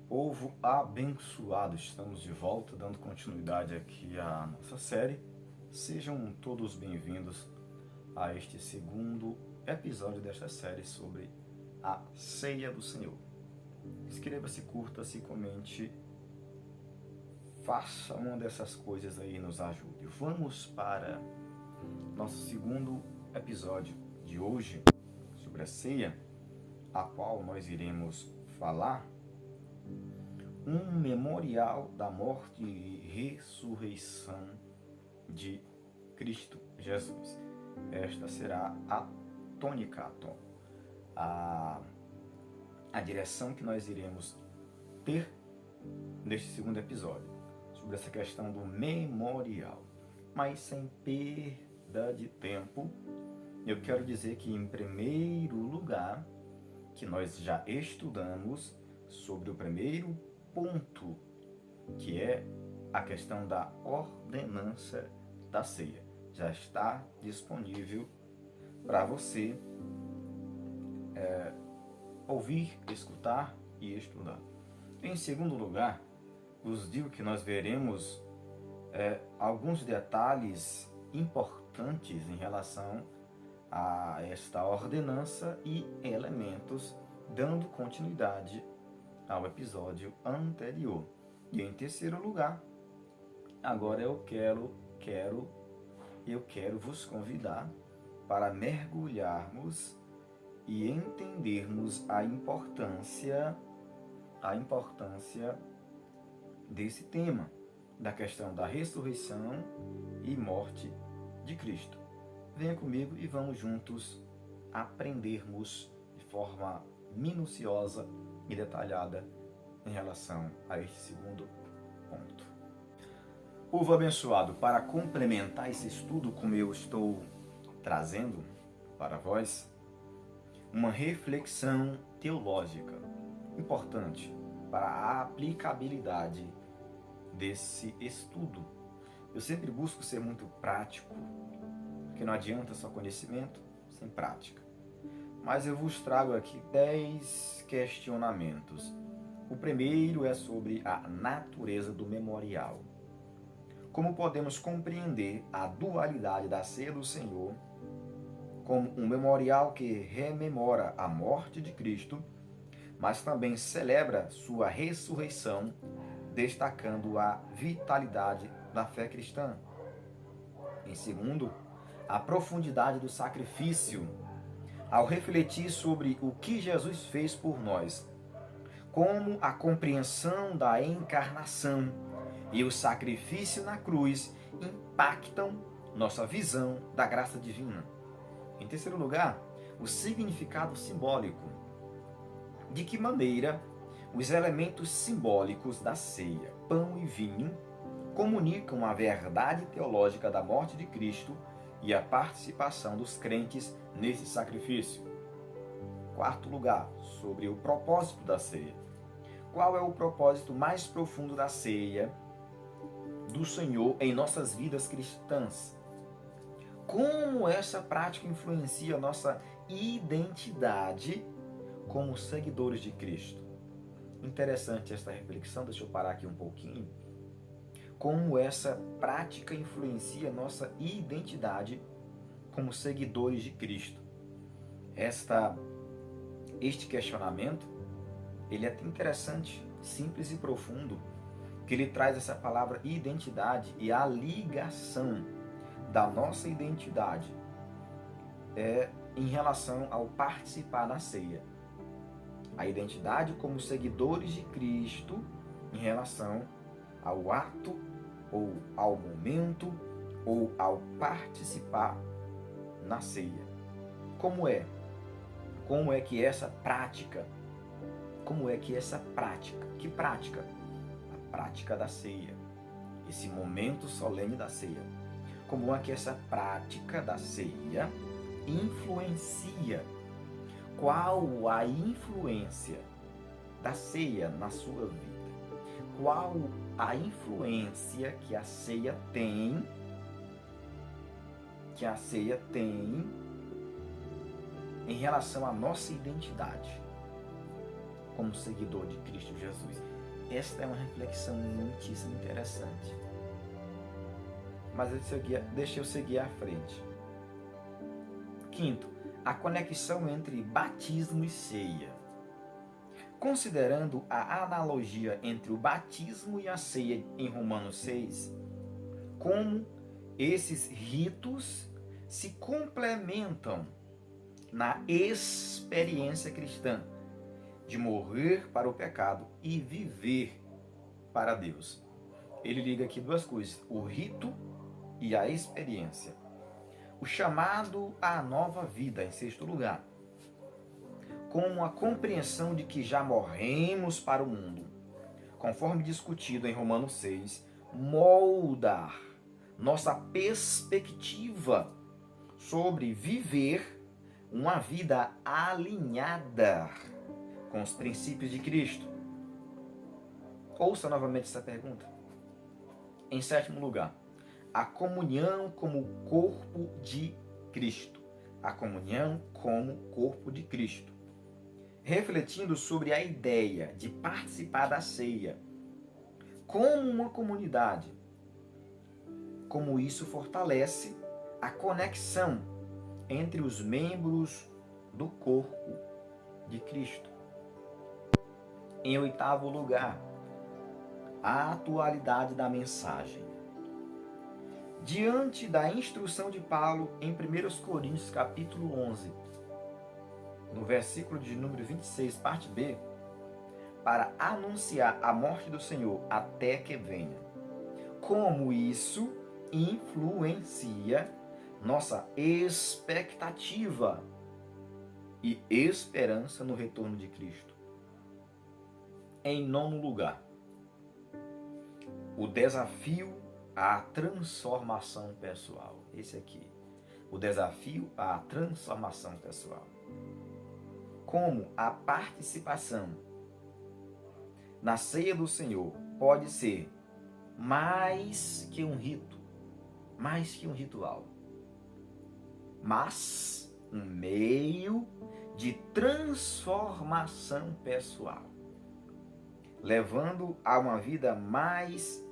Povo abençoado, estamos de volta dando continuidade aqui à nossa série. Sejam todos bem-vindos a este segundo episódio desta série sobre a Ceia do Senhor. Inscreva-se, curta-se, comente, faça uma dessas coisas aí e nos ajude. Vamos para nosso segundo episódio de hoje sobre a ceia, a qual nós iremos falar um memorial da morte e ressurreição de Cristo Jesus. Esta será a tônica, a direção que nós iremos ter neste segundo episódio, sobre essa questão do memorial. Mas sem perda de tempo, eu quero dizer que, em primeiro lugar, que nós já estudamos sobre o primeiro ponto, que é a questão da ordenança da ceia. Já está disponível para você ouvir, escutar e estudar. Em segundo lugar, vos digo que nós veremos alguns detalhes importantes em relação a esta ordenança e elementos, dando continuidade ao episódio anterior. E em terceiro lugar, agora eu quero vos convidar para mergulharmos e entendermos a importância desse tema, da questão da ressurreição e morte de Cristo. Venha comigo e vamos juntos aprendermos de forma minuciosa e detalhada em relação a este segundo ponto. Povo abençoado, para complementar esse estudo, como eu estou trazendo para vós, uma reflexão teológica importante para a aplicabilidade desse estudo. Eu sempre busco ser muito prático, porque não adianta só conhecimento sem prática. Mas eu vos trago aqui 10 questionamentos. O primeiro é sobre a natureza do memorial. Como podemos compreender a dualidade da ceia do Senhor como um memorial que rememora a morte de Cristo, mas também celebra sua ressurreição, destacando a vitalidade da fé cristã. Em segundo, a profundidade do sacrifício. Ao refletir sobre o que Jesus fez por nós, como a compreensão da encarnação e o sacrifício na cruz impactam nossa visão da graça divina. Em terceiro lugar, o significado simbólico. De que maneira os elementos simbólicos da ceia, pão e vinho, comunicam a verdade teológica da morte de Cristo e a participação dos crentes nesse sacrifício. Quarto lugar, sobre o propósito da ceia. Qual é o propósito mais profundo da ceia do Senhor em nossas vidas cristãs? Como essa prática influencia a nossa identidade como seguidores de Cristo? Interessante esta reflexão, deixa eu parar aqui um pouquinho. Como essa prática influencia a nossa identidade como seguidores de Cristo. Este questionamento, ele é até interessante, simples e profundo, que ele traz essa palavra identidade e a ligação da nossa identidade em relação ao participar da ceia. A identidade como seguidores de Cristo em relação ao ato ou ao momento ou ao participar na ceia. Como é que essa prática, que prática? A prática da ceia, esse momento solene da ceia. Como é que essa prática da ceia influencia? Qual a influência da ceia na sua vida? Qual a influência que a ceia tem em relação à nossa identidade? como seguidor de Cristo Jesus? Esta é uma reflexão muitíssimo interessante. Mas deixa eu seguir à frente. Quinto, a conexão entre batismo e ceia. Considerando a analogia entre o batismo e a ceia em Romanos 6, como esses ritos se complementam na experiência cristã de morrer para o pecado e viver para Deus. Ele liga aqui duas coisas, o rito e a experiência. O chamado à nova vida, em sexto lugar, com a compreensão de que já morremos para o mundo, conforme discutido em Romanos 6, moldar nossa perspectiva sobre viver uma vida alinhada com os princípios de Cristo. Ouça novamente essa pergunta. Em sétimo lugar, a comunhão como corpo de Cristo. A comunhão como corpo de Cristo. Refletindo sobre a ideia de participar da ceia como uma comunidade, como isso fortalece a conexão entre os membros do corpo de Cristo. Em oitavo lugar, a atualidade da mensagem. Diante da instrução de Paulo em 1 Coríntios capítulo 11, no versículo de número 26, parte B, para anunciar a morte do Senhor até que venha. Como isso influencia nossa expectativa e esperança no retorno de Cristo. Em nono lugar, o desafio à transformação pessoal. Esse aqui, o desafio à transformação pessoal. Como a participação na ceia do Senhor pode ser mais que um rito, mais que um ritual, mas um meio de transformação pessoal, levando a uma vida mais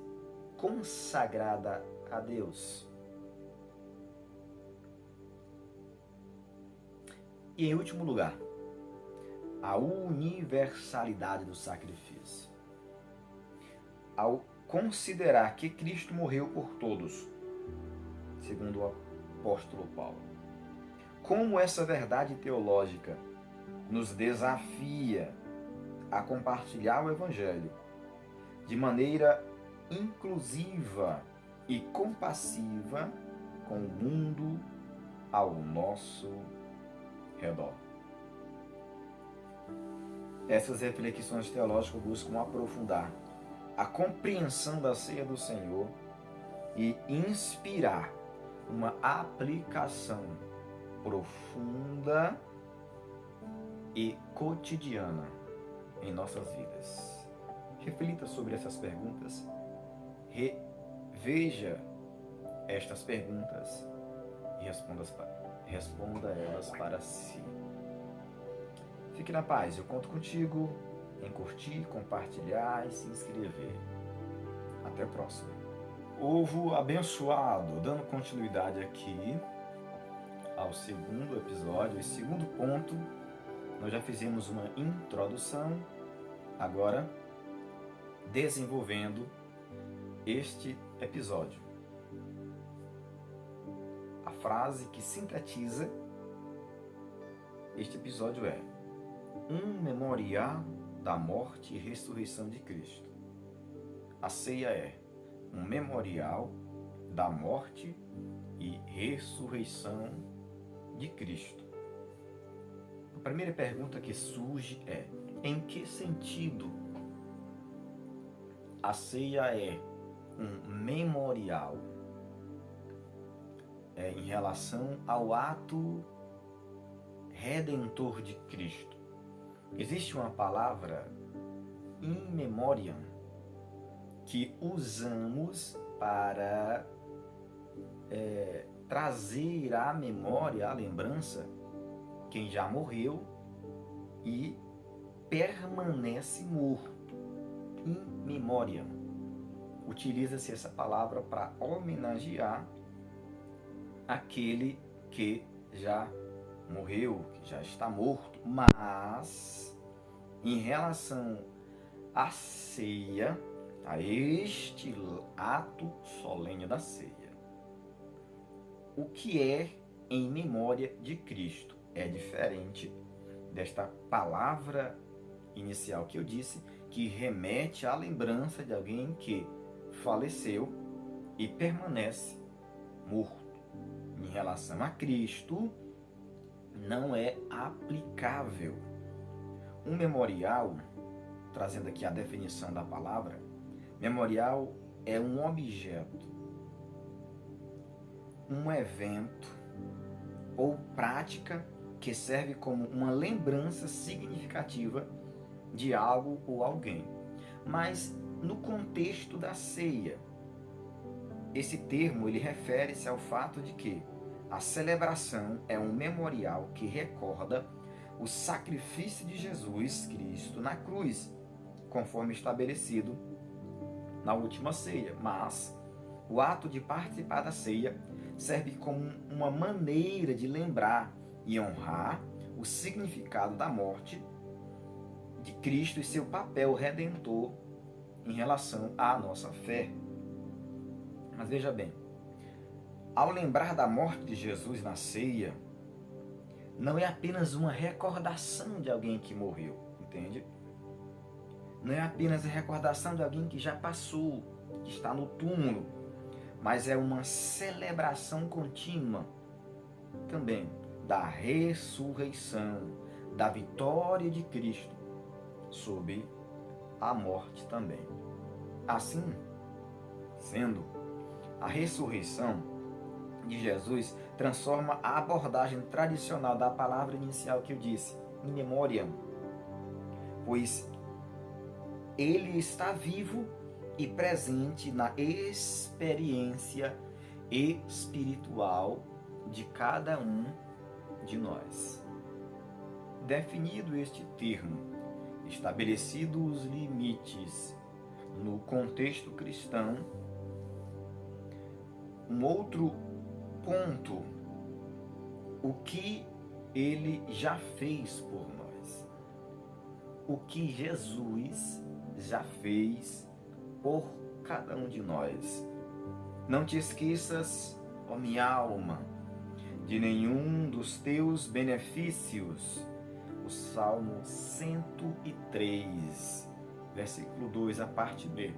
consagrada a Deus. E em último lugar, a universalidade do sacrifício. Ao considerar que Cristo morreu por todos, segundo o apóstolo Paulo, como essa verdade teológica nos desafia a compartilhar o Evangelho de maneira inclusiva e compassiva com o mundo ao nosso redor. Essas reflexões teológicas buscam aprofundar a compreensão da ceia do Senhor e inspirar uma aplicação profunda e cotidiana em nossas vidas. Reflita sobre essas perguntas, reveja estas perguntas e responda elas para si. Fique na paz, eu conto contigo em curtir, compartilhar e se inscrever. Até a próxima. Ovo abençoado, dando continuidade aqui ao segundo episódio e segundo ponto. Nós já fizemos uma introdução, agora desenvolvendo este episódio. A frase que sintetiza este episódio é: um memorial da morte e ressurreição de Cristo. A ceia é um memorial da morte e ressurreição de Cristo. A primeira pergunta que surge é: em que sentido a ceia é um memorial em relação ao ato redentor de Cristo? Existe uma palavra in memoriam que usamos para trazer à memória, à lembrança, quem já morreu e permanece morto, in memoriam. Utiliza-se essa palavra para homenagear aquele que já morreu, que já está morto. Mas, em relação à ceia, a este ato solene da ceia, o que é em memória de Cristo é diferente desta palavra inicial que eu disse, que remete à lembrança de alguém que faleceu e permanece morto. Em relação a Cristo, não é aplicável. Um memorial, trazendo aqui a definição da palavra, memorial é um objeto, um evento ou prática que serve como uma lembrança significativa de algo ou alguém. Mas no contexto da ceia, esse termo ele refere-se ao fato de que a celebração é um memorial que recorda o sacrifício de Jesus Cristo na cruz, conforme estabelecido na última ceia. Mas o ato de participar da ceia serve como uma maneira de lembrar e honrar o significado da morte de Cristo e seu papel redentor em relação à nossa fé. Mas veja bem, ao lembrar da morte de Jesus na ceia, não é apenas uma recordação de alguém que morreu, entende? Não é apenas a recordação de alguém que já passou, que está no túmulo, mas é uma celebração contínua também da ressurreição, da vitória de Cristo sobre a morte também. Assim sendo, a ressurreição de Jesus transforma a abordagem tradicional da palavra inicial que eu disse, in memoriam, pois ele está vivo e presente na experiência espiritual de cada um de nós. Definido este termo, estabelecidos os limites no contexto cristão, um outro ponto, o que ele já fez por nós, o que Jesus já fez por cada um de nós. Não te esqueças, ó minha alma, de nenhum dos teus benefícios. O Salmo 103, versículo 2, a parte B,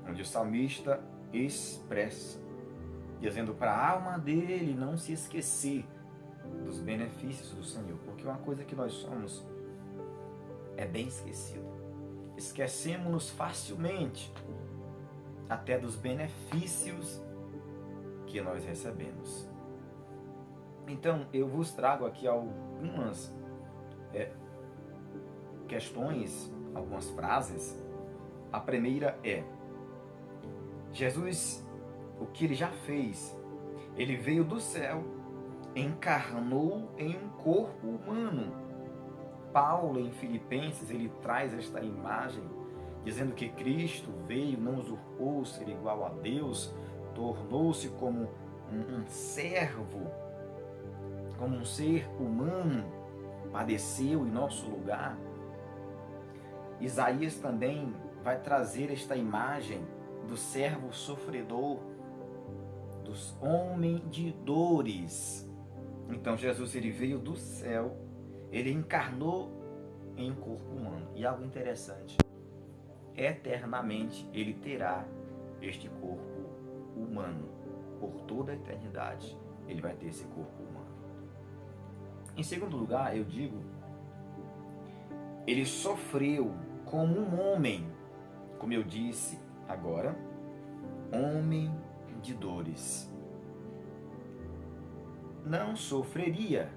onde o salmista expressa, dizendo para a alma dele não se esquecer dos benefícios do Senhor, porque uma coisa que nós somos é bem esquecido. Esquecemos-nos facilmente até dos benefícios que nós recebemos. Então, eu vos trago aqui algumas questões, algumas frases. A primeira é: Jesus, o que ele já fez, ele veio do céu, encarnou em um corpo humano. Paulo, em Filipenses, ele traz esta imagem, dizendo que Cristo veio, não usurpou ser igual a Deus, tornou-se como um servo, como um ser humano, padeceu em nosso lugar. Isaías também vai trazer esta imagem do servo sofredor, dos homens de dores. Então Jesus, ele veio do céu, ele encarnou em um corpo humano. E algo interessante, eternamente ele terá este corpo humano. Por toda a eternidade ele vai ter esse corpo humano. Em segundo lugar, eu digo, ele sofreu como um homem, como eu disse agora, homem de dores. Não sofreria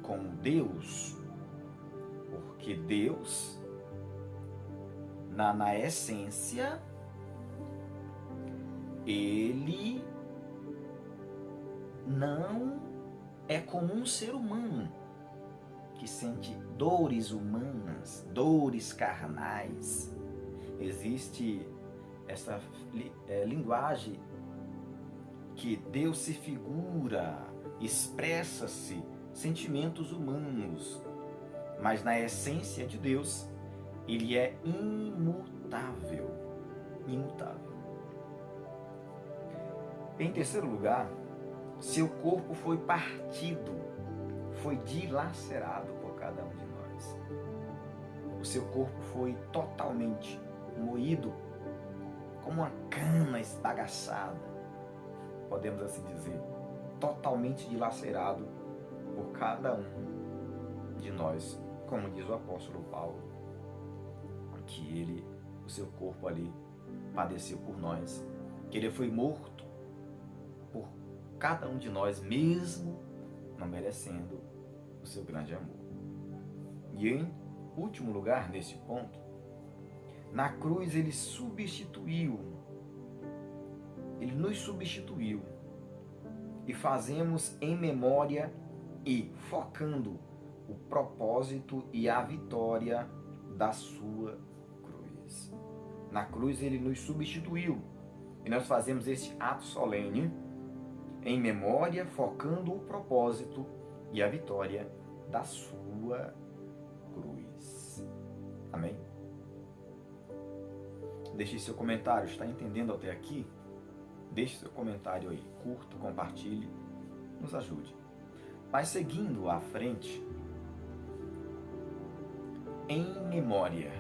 como Deus, porque Deus, na essência, ele não é como um ser humano. que sente dores humanas, dores carnais. Existe essa linguagem que Deus se figura, expressa-se sentimentos humanos, mas na essência de Deus, ele é imutável. Imutável. Em terceiro lugar, seu corpo foi partido, foi dilacerado por cada um de nós. O seu corpo foi totalmente moído, como uma cana esbagaçada, podemos assim dizer, totalmente dilacerado por cada um de nós, como diz o apóstolo Paulo, que o seu corpo ali padeceu por nós, que ele foi morto por cada um de nós, mesmo não merecendo o seu grande amor. E em último lugar, neste ponto, na cruz ele nos substituiu, e fazemos em memória e focando o propósito e a vitória da sua cruz. Na cruz ele nos substituiu, e nós fazemos este ato solene em memória, focando o propósito e a vitória da sua cruz. Amém? Deixe seu comentário. Está entendendo até aqui? Deixe seu comentário aí. Curta, compartilhe, nos ajude. Mas seguindo à frente, em memória,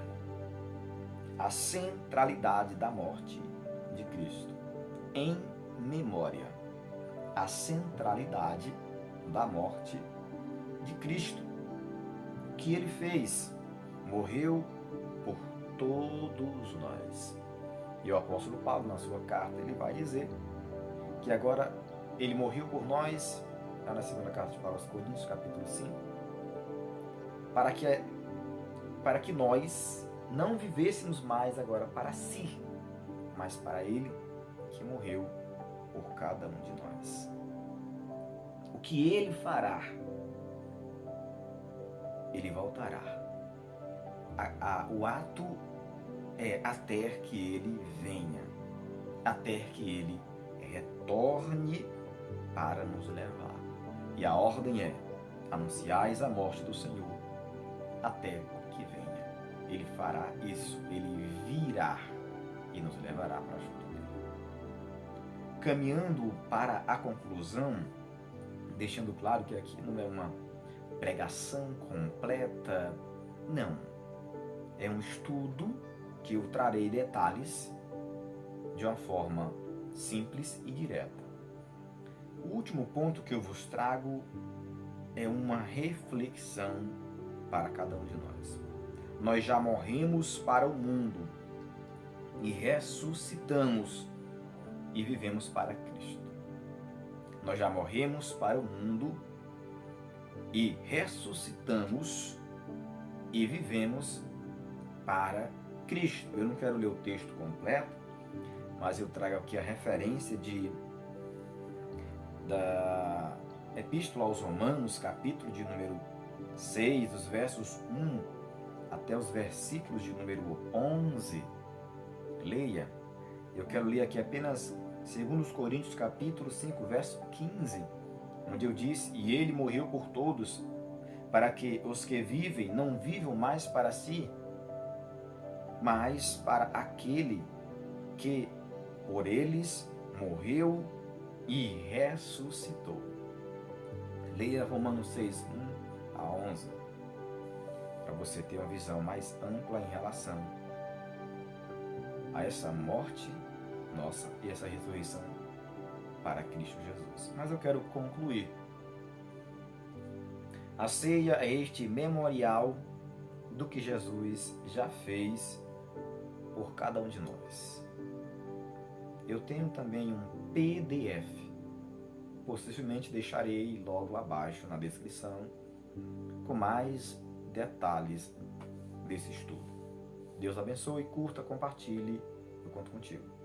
a centralidade da morte de Cristo. Em memória, a centralidade da morte de Cristo. O que ele fez? Morreu por todos nós. E o apóstolo Paulo, na sua carta, ele vai dizer que agora ele morreu por nós, está na segunda carta de Paulo aos Coríntios, capítulo 5, para que nós não vivêssemos mais agora para si, mas para ele que morreu por cada um de nós. O que ele fará? Ele voltará. O ato é até que ele venha, até que ele retorne para nos levar. E a ordem é: anunciais a morte do Senhor até que venha. Ele fará isso, ele virá e nos levará para junto dele. Caminhando para a conclusão, deixando claro que aqui não é uma pregação completa, não. É um estudo que eu trarei detalhes de uma forma simples e direta. O último ponto que eu vos trago é uma reflexão para cada um de nós. Nós já morremos para o mundo e ressuscitamos e vivemos para Cristo. Nós já morremos para o mundo e ressuscitamos e vivemos para Cristo. Eu não quero ler o texto completo, mas eu trago aqui a referência da Epístola aos Romanos, capítulo de número 6, dos versos 1 até os versículos de número 11. Leia. Eu quero ler aqui apenas 2 Coríntios, capítulo 5, verso 15, onde eu disse: e ele morreu por todos, para que os que vivem não vivam mais para si, mas para aquele que por eles morreu e ressuscitou. Leia Romanos 6, 1 a 11, para você ter uma visão mais ampla em relação a essa morte nossa e essa ressurreição para Cristo Jesus. Mas eu quero concluir. A ceia é este memorial do que Jesus já fez por cada um de nós. Eu tenho também um PDF, possivelmente deixarei logo abaixo na descrição, com mais detalhes desse estudo. Deus abençoe, curta, compartilhe, eu conto contigo.